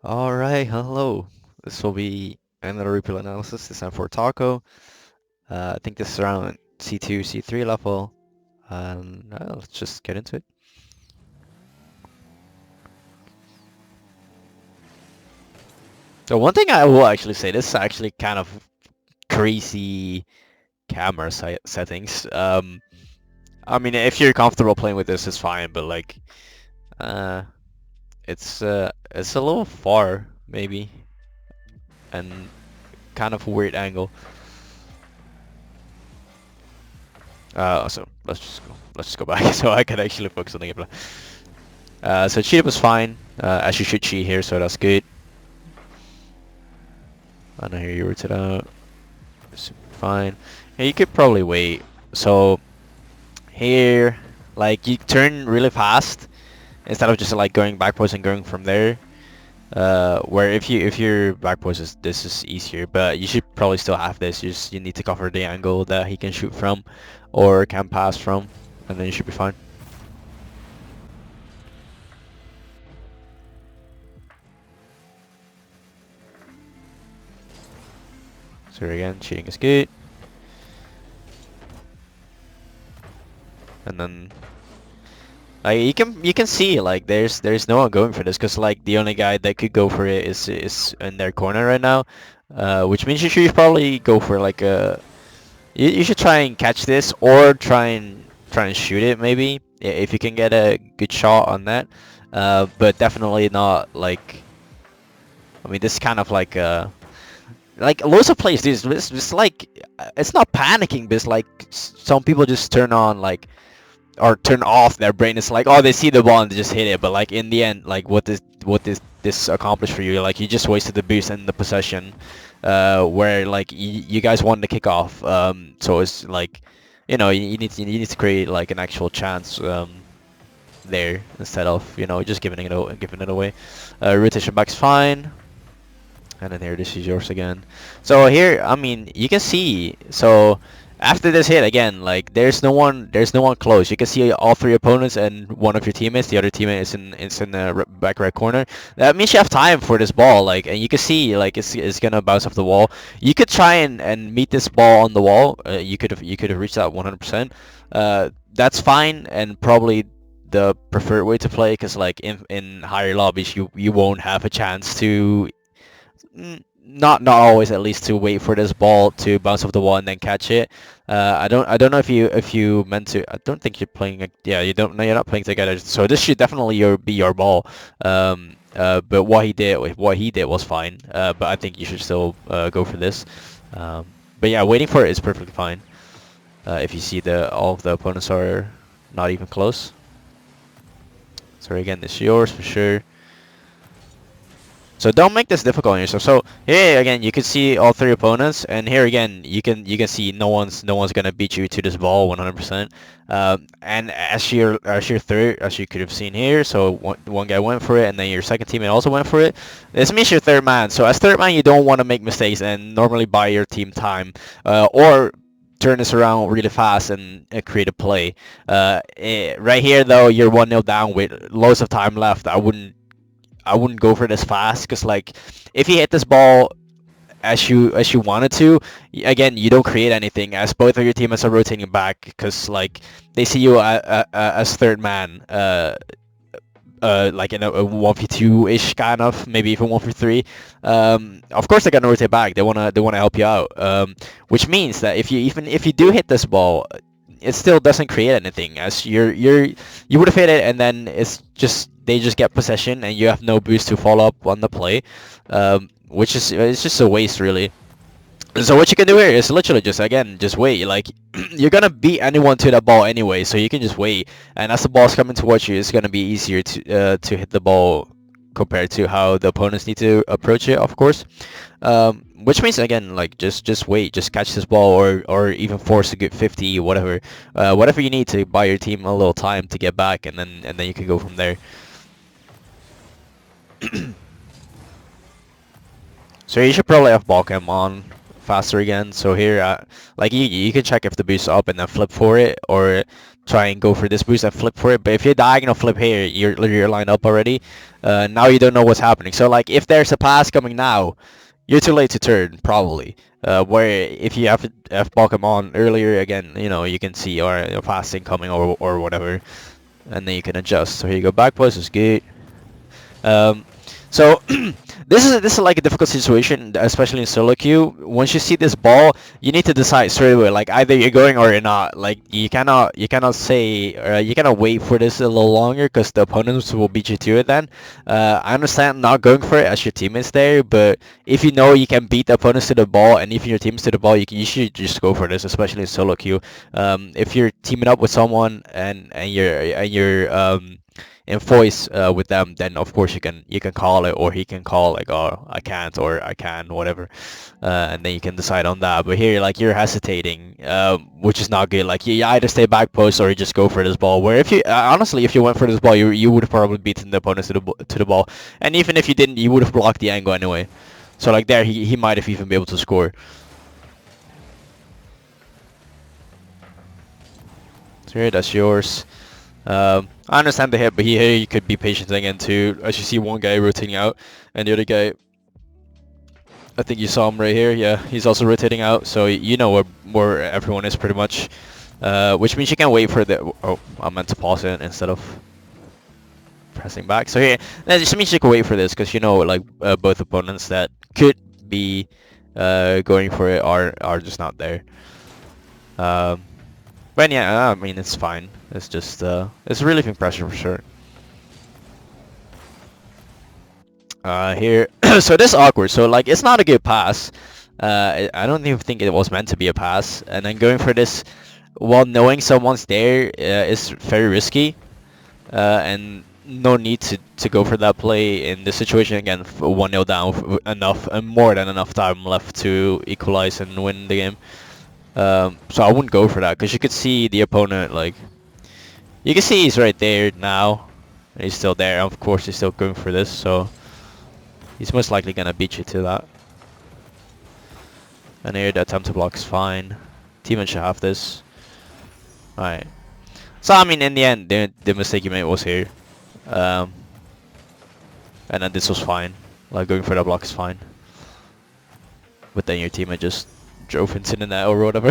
Alright, hello. This will be another replay analysis, this time for Taco. I think this is around C2, C3 level, and let's just get into it. So one thing I will actually say, this is actually kind of crazy camera settings. I mean, if you're comfortable playing with this, it's fine, but like, uh, it's a little far, maybe, and kind of a weird angle. So let's just go back so I can actually focus on the gameplay. So cheat was fine, as you should cheat here, so that's good. I know here you root it out. Fine. Yeah, you could probably wait. So here, like you turn really fast instead of just like going back post and going from there. Where if your back post is this is easier, but you should probably still have this. You need to cover the angle that he can shoot from, or can pass from, and then you should be fine. So again, cheating is good. And then like you can see like there's no one going for this because like the only guy that could go for it is in their corner right now, which means you should probably go for like a you should try and catch this or try and shoot it maybe if you can get a good shot on that, but definitely not like I mean this is kind of like loads of players do this. It's like it's not panicking, but it's like some people just turn on like or turn off their brain. It's like, oh, they see the ball and they just hit it, but like in the end, like what this accomplish for you? Like you just wasted the boost and the possession, where like you guys won the kickoff. So it's like, you need to create like an actual chance there instead of just giving it away. Rotation back's fine. And then here, this is yours again. So here, I mean, you can see. So after this hit again, like there's no one close. You can see all three opponents and one of your teammates. The other teammate is in the back right corner. That means you have time for this ball. Like, and you can see like it's gonna bounce off the wall. You could try and meet this ball on the wall. You could have reached that 100%. That's fine and probably the preferred way to play because like in higher lobbies you won't have a chance to not always at least to wait for this ball to bounce off the wall and then catch it. I don't know if you meant to. I don't think you're playing. Yeah, you don't. No, you're not playing together. So this should definitely be your ball. But what he did was fine. But I think you should still go for this. But yeah, waiting for it is perfectly fine. If you see all of the opponents are not even close. So again, this is yours for sure. So don't make this difficult on yourself. So here again, you can see all three opponents, and here again, you can see no one's gonna beat you to this ball 100%. And as your third, as you could have seen here, so one guy went for it, and then your second teammate also went for it. This means you're third man. So as third man, you don't want to make mistakes and normally buy your team time, or turn this around really fast and create a play. Right here though, you're 1-0 down with loads of time left. I wouldn't go for this fast because like if you hit this ball as you wanted to, again you don't create anything as both of your teammates are rotating back because like they see you as third man, like in a 1v2 ish kind of, maybe even 1v3. Of course they're gonna rotate back. They wanna help you out, which means that if you do hit this ball, it still doesn't create anything as you would have hit it and then they just get possession and you have no boost to follow up on the play, which is it's just a waste really. So what you can do here is literally just wait. Like you're gonna beat anyone to that ball anyway, so you can just wait. And as the ball's coming towards you, it's gonna be easier to hit the ball compared to how the opponents need to approach it, of course. Which means again, like just wait, just catch this ball or even force a good 50, whatever you need to buy your team a little time to get back, and then you can go from there. So you should probably have ball cam on faster again. So here, like you can check if the boost's up and then flip for it, or try and go for this boost and flip for it. But if you diagonal flip here, you're lined up already. Now you don't know what's happening. So like if there's a pass coming now, you're too late to turn probably. Where if you have Pokemon earlier again, you can see or fast incoming or whatever, and then you can adjust. So here you go. Back post is good. Um, so this is like a difficult situation, especially in solo queue. Once you see this ball, you need to decide straight away. Like either you're going or you're not. Like you cannot say you cannot wait for this a little longer because the opponents will beat you to it. Then I understand not going for it as your teammates there, but if you know you can beat the opponents to the ball, and if your team's to the ball, you should just go for this, especially in solo queue. If you're teaming up with someone and you're in voice with them, then of course you can call it, or he can call like, oh, I can't, or I can, whatever, and then you can decide on that. But here, like, you're hesitating, which is not good. Like, you either stay back post or you just go for this ball. Where if you honestly, if you went for this ball, you would have probably beaten the opponent to the ball, and even if you didn't, you would have blocked the angle anyway. So like there, he might have even been able to score. So here, that's yours. I understand the hit, but here you could be patient again too. As you see, one guy rotating out, and the other guy, I think you saw him right here. Yeah, he's also rotating out, so you know where everyone is pretty much. Which means you can wait for the. Oh, I meant to pause it instead of pressing back. So here, that just means you can wait for this because you know, like, both opponents that could be going for it are just not there. Um, but yeah, I mean, it's fine. It's just it's relieving pressure for sure. Here, so this is awkward. So like, it's not a good pass. I don't even think it was meant to be a pass. And then going for this while knowing someone's there is very risky. And no need to go for that play in this situation again. 1-0 down, enough and more than enough time left to equalize and win the game. So I wouldn't go for that because you could see the opponent, like, you can see he's right there now. He's still there. Of course, he's still going for this, so he's most likely gonna beat you to that. And here, the attempt to block is fine. Teammate should have this. Alright. So I mean, in the end, the mistake you made was here. And then this was fine. Like, going for that block is fine. But then your teammate just drove into the net or whatever.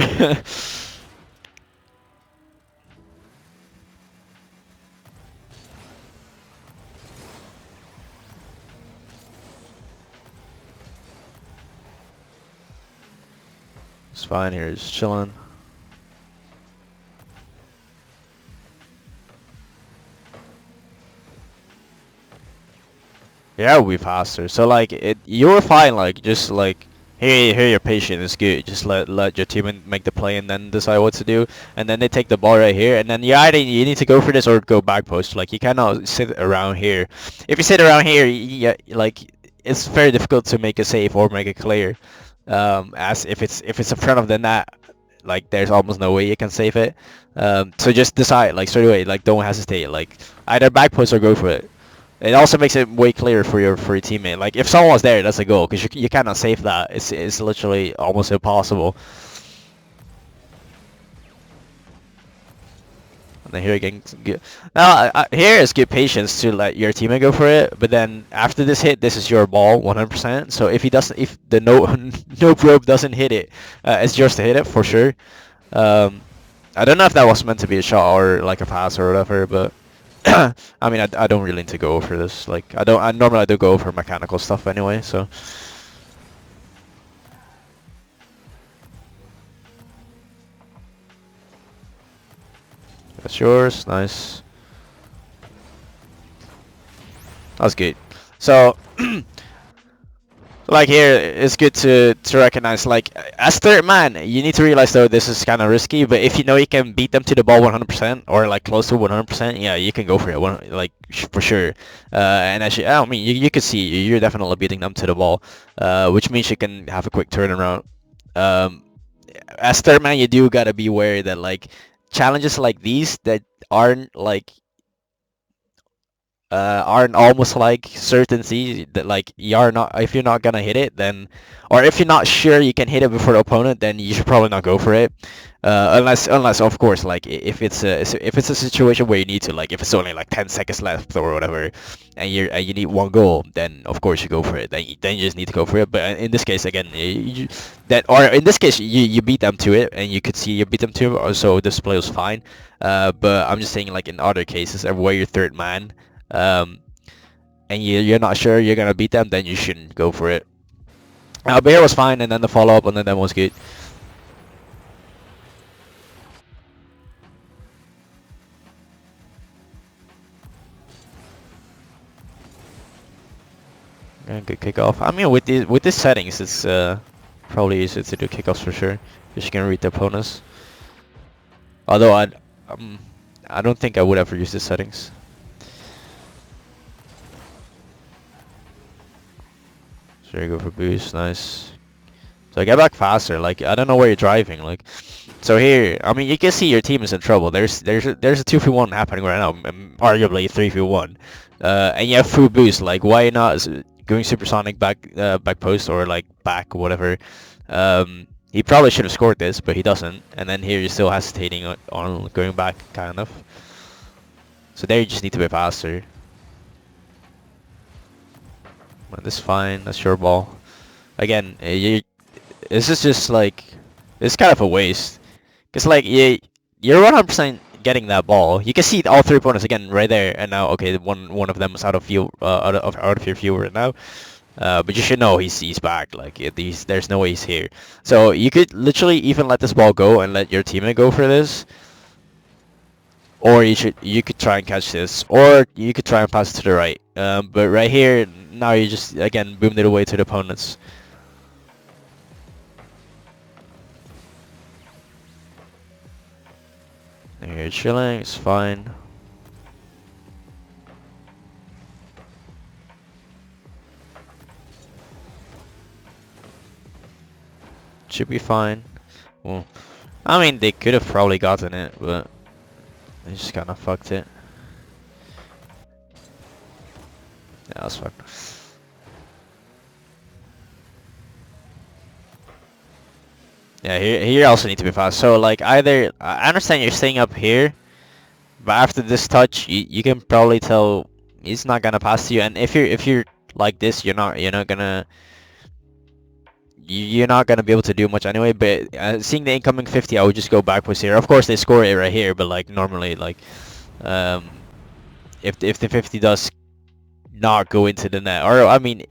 It's fine here, just chilling. Yeah, we faster. So like, you were fine. Like, just like, here you're patient. It's good. Just let your team make the play and then decide what to do. And then they take the ball right here. And then either you need to go for this or go back post. Like, you cannot sit around here. If you sit around here, yeah, like, it's very difficult to make a save or make a clear. As if it's in front of the net, like, there's almost no way you can save it. So just decide, like, straight away. Like, don't hesitate. Like, either back post or go for it. It also makes it way clearer for your teammate. Like, if someone was there, that's a goal because you cannot save that. It's literally almost impossible. And then here again, good. Now here is good patience to let your teammate go for it. But then after this hit, this is your ball 100%. So if he doesn't, if the no probe doesn't hit it, it's yours to hit it for sure. I don't know if that was meant to be a shot or like a pass or whatever, but. I mean, I don't really need to go for this. Like, I normally do go for mechanical stuff anyway, so. That's yours, nice. That's good. So, like, here, it's good to recognize, like, as third man, you need to realize, though, this is kind of risky, but if you know you can beat them to the ball 100%, or, like, close to 100%, yeah, you can go for it, like, for sure. And actually, I mean, you could see, you're definitely beating them to the ball, which means you can have a quick turnaround. As third man, you do gotta be aware that, like, challenges like these that aren't, like, aren't almost like certainty that like you're not if you're not gonna hit it then, or if you're not sure you can hit it before the opponent, then you should probably not go for it. Unless of course like if it's a situation where you need to, like if it's only like 10 seconds left or whatever, and you need one goal, then of course you go for it. Then you just need to go for it. But in this case again, or in this case you beat them to it, and you could see you beat them to it, so this play was fine. But I'm just saying like in other cases where you're third man, um, and you're not sure you're gonna beat them, then you shouldn't go for it. Bear was fine, and then the follow up on them was good. And good kickoff. I mean, with these settings, it's probably easier to do kickoffs for sure, because you can read the opponents. Although um, I don't think I would ever use the settings. So you go for boost, nice. So I get back faster. Like I don't know where you're driving. Like, so here, I mean, you can see your team is in trouble. There's a 2v1 happening right now, arguably 3v1, and you have full boost. Like, why not going supersonic back post or like back whatever? He probably should have scored this, but he doesn't. And then here you're still hesitating on going back, kind of. So there you just need to be faster. Well, this is fine. That's your ball. Again, this is just like, it's kind of a waste. Cause like you're 100% getting that ball. You can see all three opponents again right there, and now okay, one of them is out of view, out of your view right now. But you should know he's back. Like there's no way he's here. So you could literally even let this ball go and let your teammate go for this, or you could try and catch this, or you could try and pass it to the right. But right here now you just again boomed it away to the opponents. You're chilling, it's fine. Should be fine. Well, I mean, they could have probably gotten it, but they just kind of fucked it. Yeah, that's fine. Yeah, here you also need to be fast. So like either I understand you're staying up here, but after this touch, you can probably tell he's not gonna pass to you. And if you're like this, you're not gonna be able to do much anyway. But seeing the incoming 50, I would just go backwards here. Of course, they score it right here, but like normally, like um, if the 50 does not go into the net, or I mean,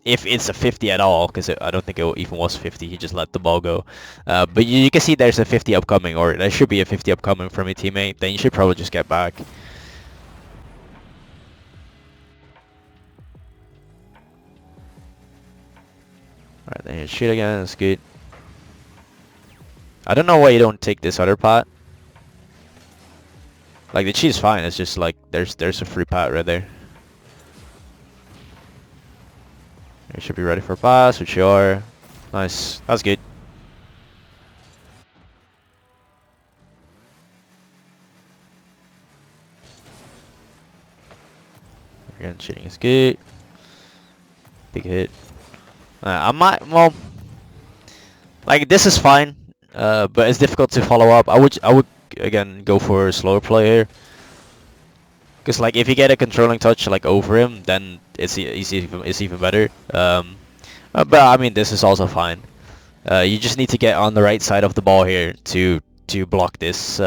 if it's a 50 at all, because I don't think it even was 50. He just let the ball go. But you can see there's a 50 upcoming, or there should be a 50 upcoming from your teammate. Then you should probably just get back. Alright, then you shoot again. That's good. I don't know why you don't take this other pot. Like the cheese is fine. It's just like there's a free pot right there. You should be ready for a pass, which you are. Nice. That's good. Again, cheating is good. Big hit. I might, well, like this is fine, but it's difficult to follow up. I would again go for a slower play here. Cause like if you get a controlling touch like over him, then it's even better. But I mean this is also fine. You just need to get on the right side of the ball here to block this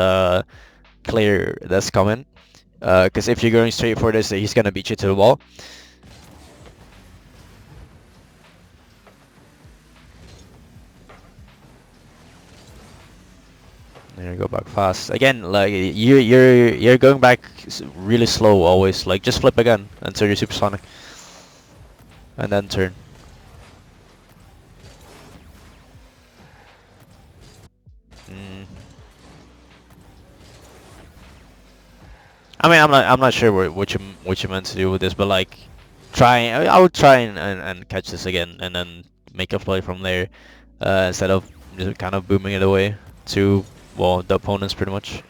clear that's coming. Cause if you're going straight for this, he's gonna beat you to the wall. There you go, back fast. Again, like you're going back really slow always. Like just flip again until you're supersonic, and then turn. I mean, I'm not sure what you meant to do with this, but like, I would try and catch this again, and then make a play from there, instead of just kind of booming it away to, well, the opponents pretty much.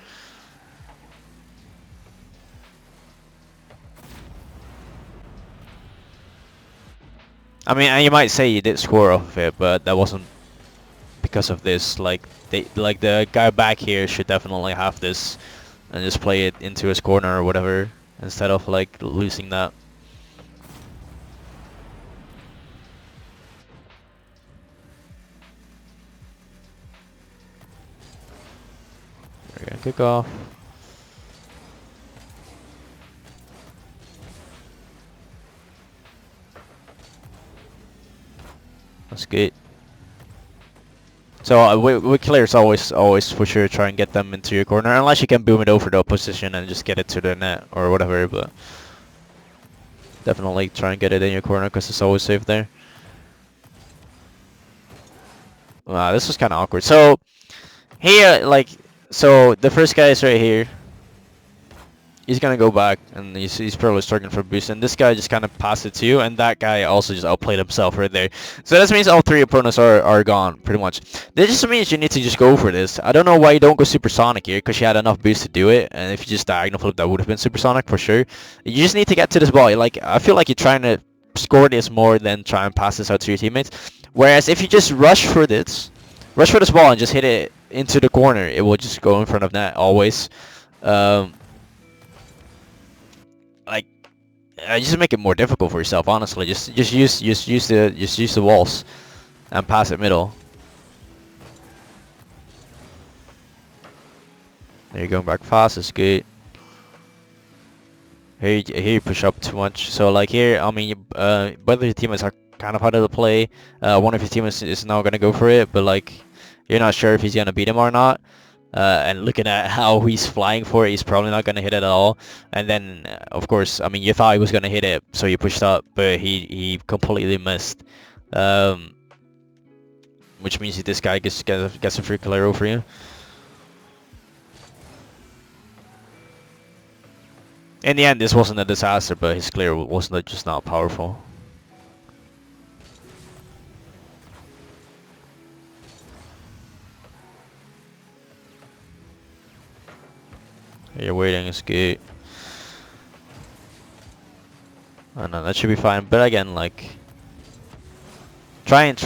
I mean, and you might say you did score off of it, but that wasn't because of this. Like the guy back here should definitely have this and just play it into his corner or whatever instead of like losing that. We're gonna kick off. That's good. So with clears, always for sure try and get them into your corner, unless you can boom it over the opposition and just get it to the net or whatever. But definitely try and get it in your corner because it's always safe there. Wow, this was kind of awkward. So here, like, so the first guy is right here. He's gonna go back, and he's probably struggling for a boost, and this guy just kind of passed it to you, and that guy also just outplayed himself right there. So that means all three opponents are gone, pretty much. That just means you need to just go for this. I don't know why you don't go supersonic here, because you had enough boost to do it, and if you just diagonal flip, that would have been supersonic for sure. You just need to get to this ball. Like, I feel like you're trying to score this more than try and pass this out to your teammates. Whereas if you just rush for this ball and just hit it into the corner, it will just go in front of net always. Like, just make it more difficult for yourself. Honestly, just use the walls and pass it middle. There you're going back fast. It's good. Here you push up too much. So like here, I mean, both of your teammates are kind of out of the play. One of your teammates is now gonna go for it, but like you're not sure if he's gonna beat him or not. And looking at how he's flying for it, he's probably not going to hit it at all. And then, of course, I mean, you thought he was going to hit it, so you pushed up, but he completely missed. Which means this guy gets a free clear over you. In the end, this wasn't a disaster, but his clear wasn't just not powerful. You're waiting is good. I know that should be fine, but again, like, try and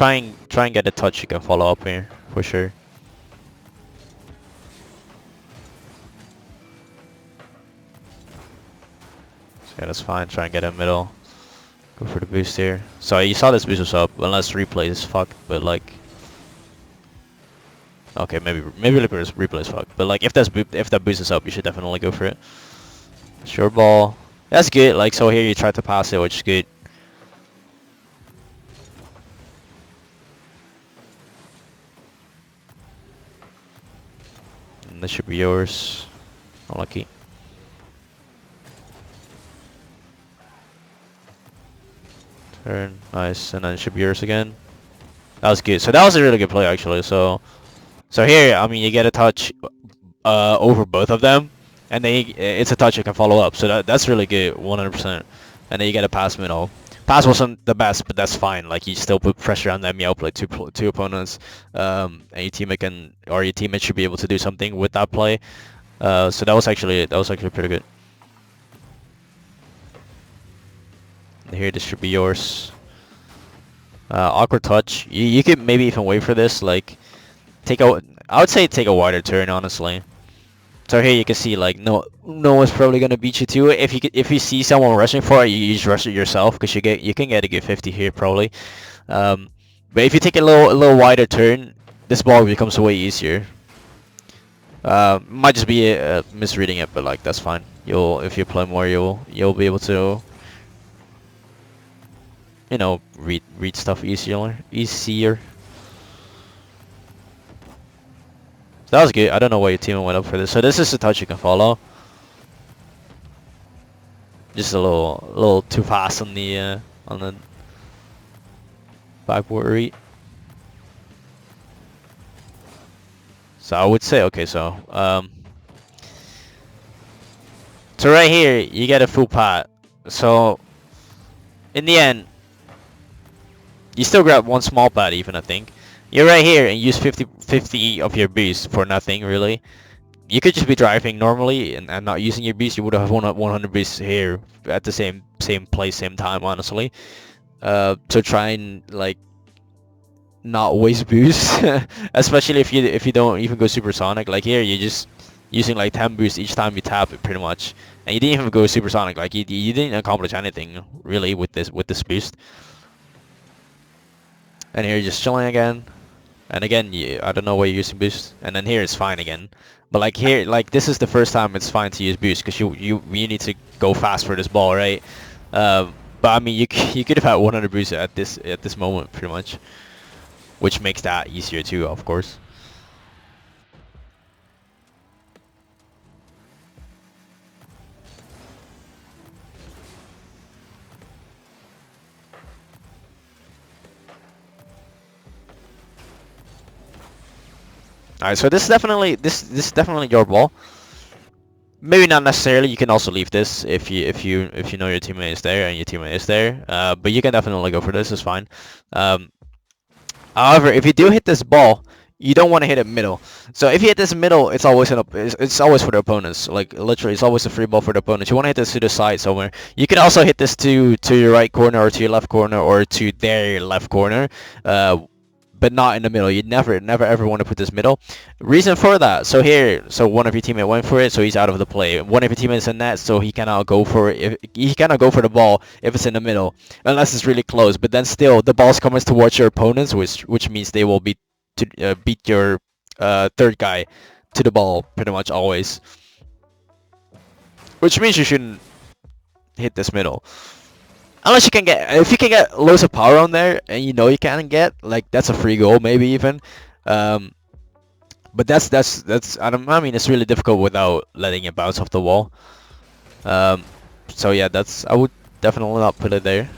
get a touch you can follow up here for sure. So yeah, that's fine. Try and get a middle. Go for the boost here. So you saw this boost was up, unless replay is fucked, but like. Okay, maybe replay is fucked, but like if that boost is up, you should definitely go for it. Short ball, that's good. Like so here you try to pass it, which is good. And this should be yours. Unlucky. Turn, nice, and then it should be yours again. That was good. So that was a really good play actually. So here, I mean, you get a touch over both of them, and then it's a touch you can follow up. So that's really good, 100%. And then you get a pass middle. Pass wasn't the best, but that's fine. Like you still put pressure on them. You outplay two opponents, and your teammate should be able to do something with that play. So that was actually pretty good. And here, this should be yours. Awkward touch. You could maybe even wait for this, like. I would say take a wider turn, honestly. So here you can see like no one's probably gonna beat you to it. If you see someone rushing for it, you just rush it yourself because you can get a good 50 here probably. But if you take a little wider turn, this ball becomes way easier. Might just be misreading it, but like that's fine. If you play more, you'll be able to read stuff easier. That was good. I don't know why your team went up for this. So this is a touch you can follow. Just a little too fast on the backboard read. So I would say okay. So right here you get a full pot. So in the end, you still grab one small pot even, I think. You're right here and use 50 of your boost for nothing, really. You could just be driving normally and not using your boost. You would have 100 boost here at the same place, same time, honestly. to try and like not waste boost, especially if you don't even go supersonic. Like here, you're just using like 10 boost each time you tap it, pretty much, and you didn't even go supersonic. Like you didn't accomplish anything really with this boost. And here, you're just chilling again. And again, I don't know why you're using boost. And then here it's fine again. But like here, like this is the first time it's fine to use boost because you need to go fast for this ball, right? But I mean, you could have had 100 boost at this moment, pretty much, which makes that easier too, of course. All right, so this is definitely your ball. Maybe not necessarily. You can also leave this if you know your teammate is there and your teammate is there. But you can definitely go for this. It's fine. Um, However, if you do hit this ball, you don't want to hit it middle. So if you hit this middle, it's always it's always for the opponents. Like literally, it's always a free ball for the opponents. You want to hit this to the side somewhere. You can also hit this to your right corner or to your left corner or to their left corner. But not in the middle. You never ever want to put this middle. Reason for that. So here, so one of your teammates went for it, so he's out of the play. One of your teammates in net, so he cannot go for it. He cannot go for the ball if it's in the middle, unless it's really close. But then still, the ball's coming towards your opponents, which means they will beat your third guy to the ball pretty much always. Which means you shouldn't hit this middle. Unless you can get, if you can get loads of power on there, and you know you can get, like, that's a free goal maybe even. Um, but I mean, it's really difficult without letting it bounce off the wall. So yeah, I would definitely not put it there.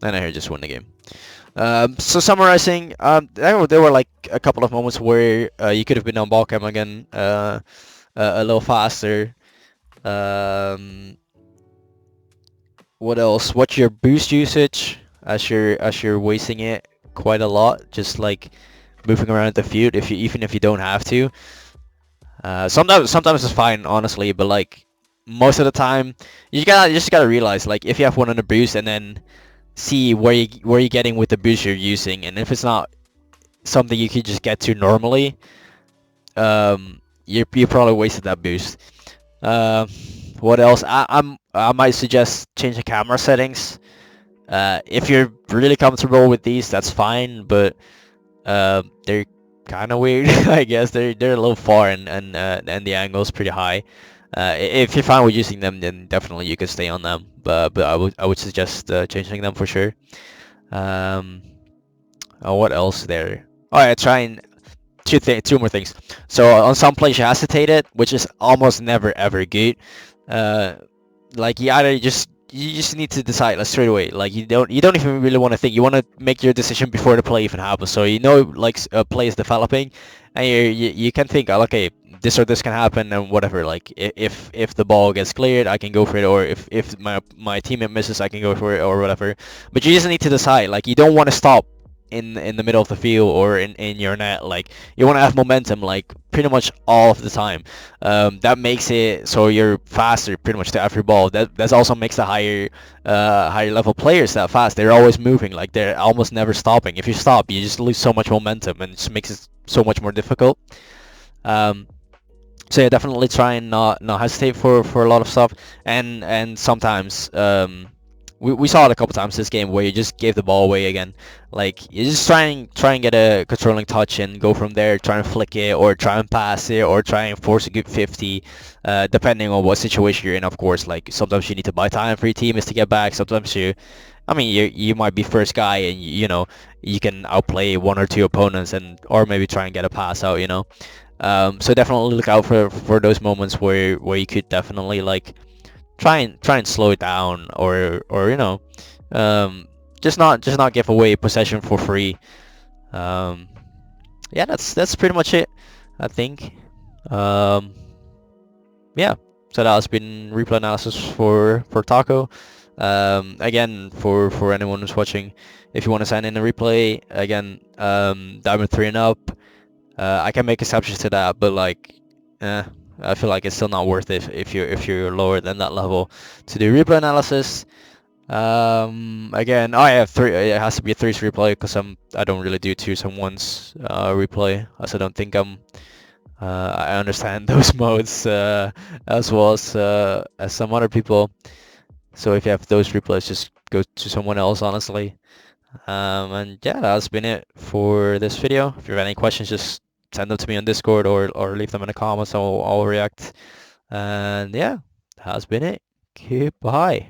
And I just win the game. So summarizing, there were like a couple of moments where you could have been on ball cam again, a little faster. Um, What else? What's your boost usage as you're wasting it quite a lot, just like moving around the field even if you don't have to. Sometimes it's fine, honestly, but like most of the time you just gotta realize, like, if you have one on the boost and then see where you're getting with the boost you're using, and if it's not something you could just get to normally, you probably wasted that boost. Uh, what else? I might suggest changing camera settings. If you're really comfortable with these, that's fine, but they're kind of weird. I guess they're a little far, and the angle's pretty high. If you're fine with using them, then definitely you can stay on them. But I would suggest changing them for sure. Um, what else there? Oh yeah, trying two more things. So on some plays you hesitate it, which is almost never ever good. Uh, like you just need to decide like straight away. Like you don't even really want to think. You want to make your decision before the play even happens. So you know, like, a play is developing, and you can think, oh, okay, this or this can happen and whatever. Like if the ball gets cleared, I can go for it, or if my teammate misses, I can go for it, or whatever. But you just need to decide. Like, you don't want to stop in the middle of the field or in your net. Like, you want to have momentum, like, pretty much all of the time. That makes it so you're faster pretty much to every ball. That also makes the higher level players that fast. They're always moving, like they're almost never stopping. If you stop, you just lose so much momentum, and it just makes it so much more difficult. um, so yeah, definitely try and not hesitate for a lot of stuff. And sometimes we saw it a couple times this game where you just gave the ball away again. Like, you just try and get a controlling touch and go from there. Try and flick it, or try and pass it, or try and force a good 50, depending on what situation you're in, of course. Like, sometimes you need to buy time for your teammates to get back. Sometimes I mean, you might be first guy, and you can outplay one or two opponents, or maybe try and get a pass out. So definitely look out for those moments where you could definitely, like, try and slow it down, or um, just not give away possession for free. Um, yeah, that's pretty much it, I think. Um, yeah, so that has been replay analysis for Taco. Again, for anyone who's watching, if you want to send in a replay, again, diamond 3 and up. I can make exceptions to that, but like, I feel like it's still not worth it if you're lower than that level to do replay analysis. Again, I have three. It has to be a threes replay because I don't really do twos and ones replay, as I don't think I understand those modes as well as some other people. So if you have those replays, just go to someone else, honestly. And yeah, that's been it for this video. If you have any questions, just send them to me on Discord or leave them in the comments. I'll react. And yeah, that's been it. Goodbye.